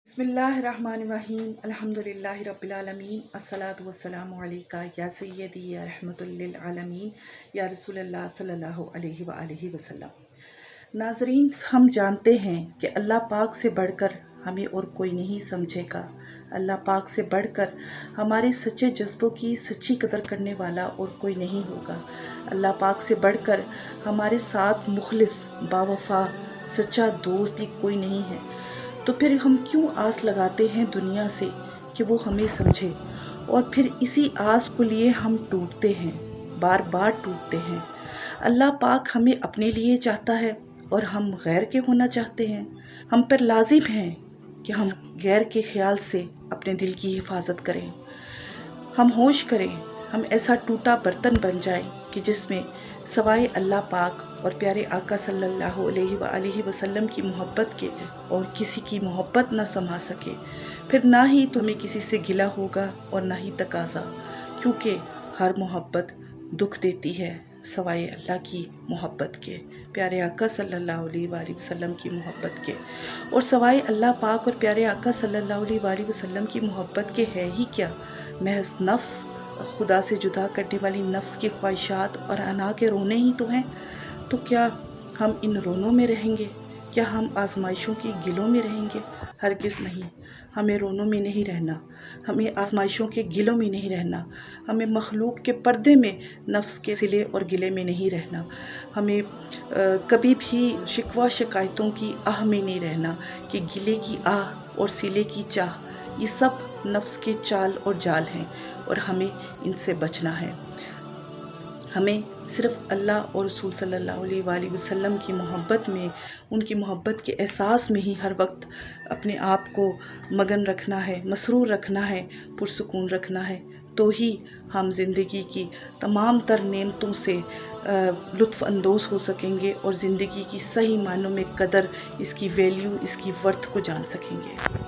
बिस्मिल्लाहिर्रहमानिर्रहीम अल्हम्दुलिल्लाहि रब्बिल आलमीन अस्सलातु वस्सलामु अलैका या सय्यदी या रहमतुल लिल आलमीन या रसूलल्लाह सल्लल्लाहु अलैहि व आलिहि वसल्लम। नाज़रीन, हम जानते हैं कि अल्लाह पाक से बढ़कर हमें और कोई नहीं समझेगा। अल्लाह पाक से बढ़कर हमारे सच्चे जज्बों की सच्ची कदर करने वाला और कोई नहीं होगा। अल्लाह पाक से बढ़कर हमारे साथ मुखलिस बावफा सच्चा दोस्त भी कोई नहीं है। तो फिर हम क्यों आस लगाते हैं दुनिया से कि वो हमें समझे, और फिर इसी आस को लिए हम टूटते हैं, बार बार टूटते हैं। अल्लाह पाक हमें अपने लिए चाहता है और हम गैर के होना चाहते हैं। हम पर लाजिम है कि हम गैर के ख्याल से अपने दिल की हिफाजत करें। हम होश करें, हम ऐसा टूटा बर्तन बन जाएं कि जिसमें सवाए अल्लाह पाक और प्यारे आका सल्लल्लाहु अलैहि व आलिहि वसल्लम की मोहब्बत के और किसी की मोहब्बत न समा सके। फिर ना ही तुम्हें किसी से गिला होगा और ना ही तकाजा, क्योंकि हर मोहब्बत दुख देती है सवाए अल्लाह की मोहब्बत के, प्यारे आका सल्लल्लाहु अलैहि व आलिहि वसल्लम की मोहब्बत के। और सवाए अल्लाह पाक और प्यारे आका सल्लल्लाहु अलैहि व आलिहि वसल्लम की मोहब्बत के है ही क्या, महज नफ्स, खुदा से जुदा करने वाली नफ्स की ख्वाहिशात और अना के रोने ही तो हैं। तो क्या हम इन रोनों में रहेंगे? क्या हम आजमाइशों की गिलों में रहेंगे? हरगिज़ नहीं। हमें रोनों में नहीं रहना, हमें आजमाइशों के गिलों में नहीं रहना, हमें मखलूक के पर्दे में नफ्स के सिले और गिले में नहीं रहना, हमें कभी भी शिकवा शिकायतों की आह में नहीं रहना कि गिले की आह और सिले की चाह, ये सब नफ्स के चाल और जाल हैं और हमें इनसे बचना है। हमें सिर्फ़ अल्लाह और रसूल सल्लल्लाहु अलैहि वसल्लम की मोहब्बत में, उनकी मोहब्बत के एहसास में ही हर वक्त अपने आप को मगन रखना है, मसरूर रखना है, पुरसुकून रखना है। तो ही हम ज़िंदगी की तमाम तर नेमतों से लुत्फ़ अंदोज़ हो सकेंगे और ज़िंदगी की सही मायनों में कदर, इसकी वैल्यू, इसकी वर्थ को जान सकेंगे।